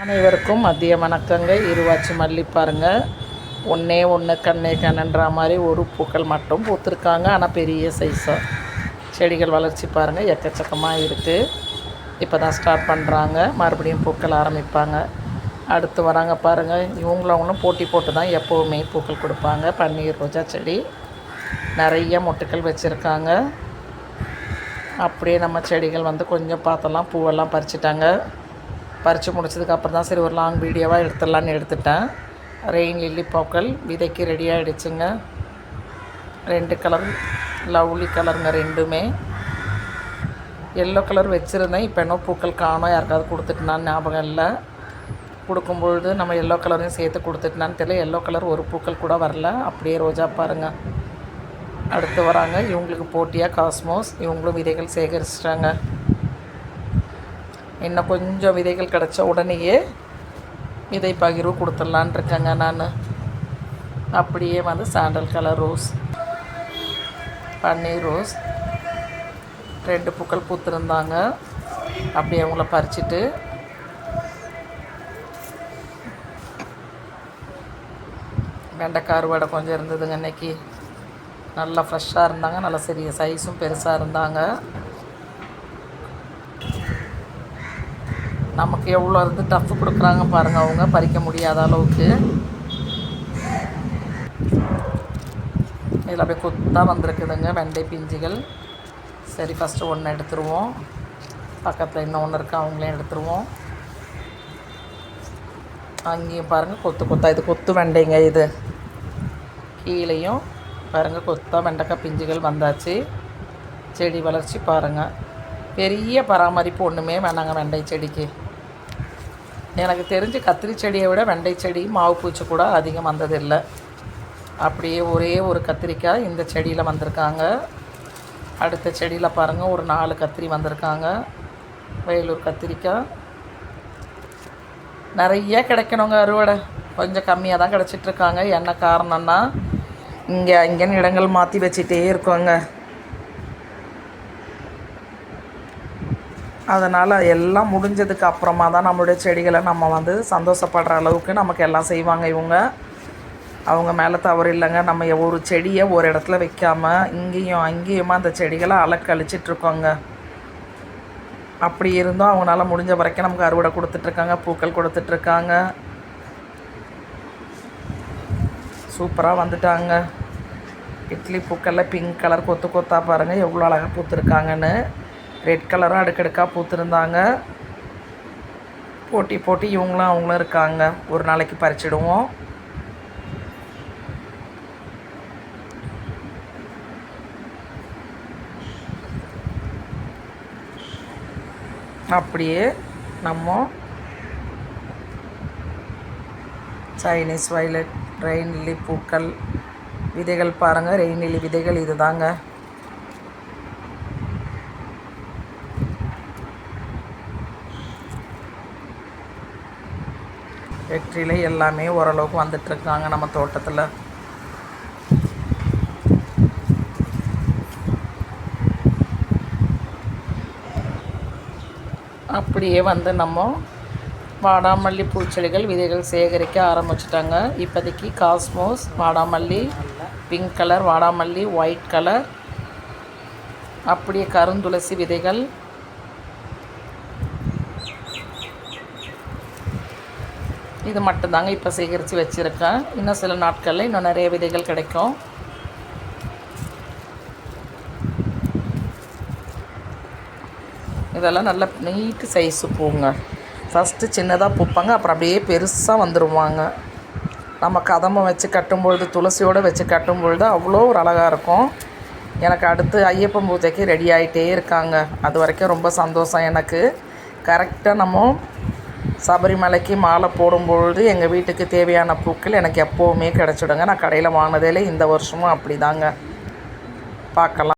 அனைவருக்கும் மதிய வணக்கங்க. இருவாச்சி மல்லி பாருங்கள், ஒன்றே ஒன்று கண்ணே கண்ணுன்ற மாதிரி ஒரு பூக்கள் மட்டும் பூத்துருக்காங்க. ஆனால் பெரிய சைஸாக செடிகள் வளர்ச்சி பாருங்கள் எக்கச்சக்கமாக இருக்குது. இப்போ தான் ஸ்டார்ட் பண்ணுறாங்க, மறுபடியும் பூக்கள் ஆரம்பிப்பாங்க. அடுத்து வராங்க பாருங்கள், இவங்களும் போட்டி போட்டு தான் எப்போவுமே பூக்கள் கொடுப்பாங்க. பன்னீர் ரோஜா செடி நிறைய மொட்டுக்கள் வச்சுருக்காங்க. அப்படியே நம்ம செடிகள் வந்து கொஞ்சம் பார்த்தலாம், பூவெல்லாம் பறிச்சிட்டாங்க. பறித்து முடிச்சதுக்கப்புறம் தான் சரி ஒரு லாங் வீடியோவாக எடுத்துடலான்னு எடுத்துட்டேன். ரெயின் லில்லி பூக்கள் விதைக்கு ரெடி ஆகிடுச்சுங்க. 2 கலர் லவ்லி கலருங்க, ரெண்டுமே. எல்லோ கலர் வச்சுருந்தேன், இப்போ இன்னும் பூக்கள் காணோம். யாருக்காவது கொடுத்துட்டுனான்னு ஞாபகம் இல்லை. கொடுக்கும்பொழுது நம்ம எல்லோ கலரையும் சேர்த்து கொடுத்துட்டுனான்னு தெரியல. எல்லோ கலர் ஒரு பூக்கள் கூட வரல. அப்படியே ரோஜா பாருங்கள். அடுத்து வராங்க, இவங்களுக்கு போட்டியாக காஸ்மோஸ். இவங்களும் விதைகள் சேகரிச்சிட்டாங்க. இன்னும் கொஞ்சம் விதைகள் கிடச்ச உடனேயே விதை பகிர்வு கொடுத்துடலான் இருக்கேங்க நான். அப்படியே வந்து சாண்டல் கலர் ரோஸ், பன்னீர் ரோஸ் 2 பூக்கள் பூத்துருந்தாங்க. அப்படியே அவங்கள பறிச்சுட்டு வெண்டைக்காய் அறுவடை கொஞ்சம் இருந்ததுங்க இன்றைக்கி. நல்லா ஃப்ரெஷ்ஷாக இருந்தாங்க, நல்லா சரி சைஸும் பெருசாக இருந்தாங்க. நமக்கு எவ்வளோ இருந்து டஃப் கொடுக்குறாங்க பாருங்கள், அவங்க பறிக்க முடியாத அளவுக்கு. இதில் அப்படியே கொத்தாக வந்திருக்குதுங்க வெண்டை பிஞ்சுகள். சரி ஃபஸ்ட்டு ஒன்று எடுத்துருவோம். பக்கத்தில் இன்னும் ஒன்று இருக்குது, அவங்களையும் எடுத்துருவோம். அங்கேயும் பாருங்கள் கொத்து கொத்தா, இது கொத்து வெண்டைங்க. இது கீழேயும் பாருங்கள் கொத்தாக வெண்டைக்காய் பிஞ்சுகள் வந்தாச்சு. செடி வளர்ச்சி பாருங்கள். பெரிய பராமரிப்பு ஒன்றுமே வேணாங்க வெண்டை செடிக்கு. எனக்கு தெரிஞ்சு கத்திரி செடியை விட வெண்டை செடி மாவு பூச்சி கூட அதிகம் வந்ததில்லை. அப்படியே ஒரே ஒரு கத்திரிக்காய் இந்த செடியில் வந்திருக்காங்க. அடுத்த செடியில் பாருங்கள் ஒரு 4 கத்திரி வந்திருக்காங்க. வேலூர் கத்திரிக்காய் நிறைய கிடைக்கணுங்க. அறுவடை கொஞ்சம் கம்மியாக தான் கிடச்சிட்ருக்காங்க. என்ன காரணம்னா இங்கே அங்கேன்னு இடங்கள் மாற்றி வச்சிட்டே இருக்கோங்க. அதனால் எல்லாம் முடிஞ்சதுக்கு அப்புறமா தான் நம்மளுடைய செடிகளை நம்ம வந்து சந்தோஷப்படுற அளவுக்கு நமக்கு எல்லாம் செய்வாங்க இவங்க. அவங்க மேலே தவறு இல்லைங்க. நம்ம ஒரு செடியை ஒரு இடத்துல வைக்காமல் இங்கேயும் அங்கேயுமா அந்த செடிகளை அலக்கழிச்சிட்ருக்கோங்க. அப்படி இருந்தும் அவங்களால முடிஞ்ச வரைக்கும் நமக்கு அறுவடை கொடுத்துட்ருக்காங்க, பூக்கள் கொடுத்துட்ருக்காங்க. சூப்பராக வந்துட்டாங்க. இட்லி பூக்களில் பிங்க் கலர் கொத்து கொத்தா பாருங்கள் எவ்வளோ அழகாக பூத்துருக்காங்கன்னு. ரெட் கலராக அடுக்கடுக்காக பூத்துருந்தாங்க. போட்டி போட்டி இவங்களும் அவங்களும் இருக்காங்க. ஒரு நாளைக்கு பறிச்சிடுவோம். அப்படியே நம்ம சைனீஸ் வயலட், ரெயின் லில்லி பூக்கள் விதைகள் பாருங்கள். ரெயின் லில்லி விதைகள் இது தாங்க. வெற்றிலை எல்லாமே ஓரளவுக்கு வந்துட்டுருக்காங்க நம்ம தோட்டத்தில். அப்படியே வந்து நம்ம வாடாமல்லி பூச்செடிகள் விதைகள் சேகரிக்க ஆரம்பிச்சிட்டாங்க. இப்போதைக்கு காஸ்மோஸ், வாடாமல்லி, பிங்க் கலர் வாடாமல்லி, ஒயிட் கலர், அப்படியே கருந்துளசி விதைகள், இது மட்டும்தாங்க இப்போ சேகரித்து வச்சுருக்கேன். இன்னும் சில நாட்களில் இன்னும் நிறைய விதைகள் கிடைக்கும். இதெல்லாம் நல்ல நீட்டு சைஸு பூங்க. ஃபஸ்ட்டு சின்னதாக பூப்பாங்க, அப்புறம் அப்படியே பெருசாக வந்துடுவாங்க. நம்ம கதம்பம் வச்சு கட்டும்பொழுது, துளசியோடு வச்சு கட்டும்பொழுது அவ்வளோ ஒரு அழகாக இருக்கும். எனக்கு அடுத்து ஐயப்பன் பூஜைக்கு ரெடி ஆகிட்டே இருக்காங்க. அது வரைக்கும் ரொம்ப சந்தோஷம் எனக்கு. கரெக்டாக நம்ம சபரிமலைக்கு மாலை போடும்பொழுது எங்கள் வீட்டுக்கு தேவையான பூக்கள் எனக்கு எப்போவுமே கிடச்சிடுங்க. நான் கடையில் வாங்கினதே இந்த வருஷமும் அப்படி தாங்க. பார்க்கலாம்.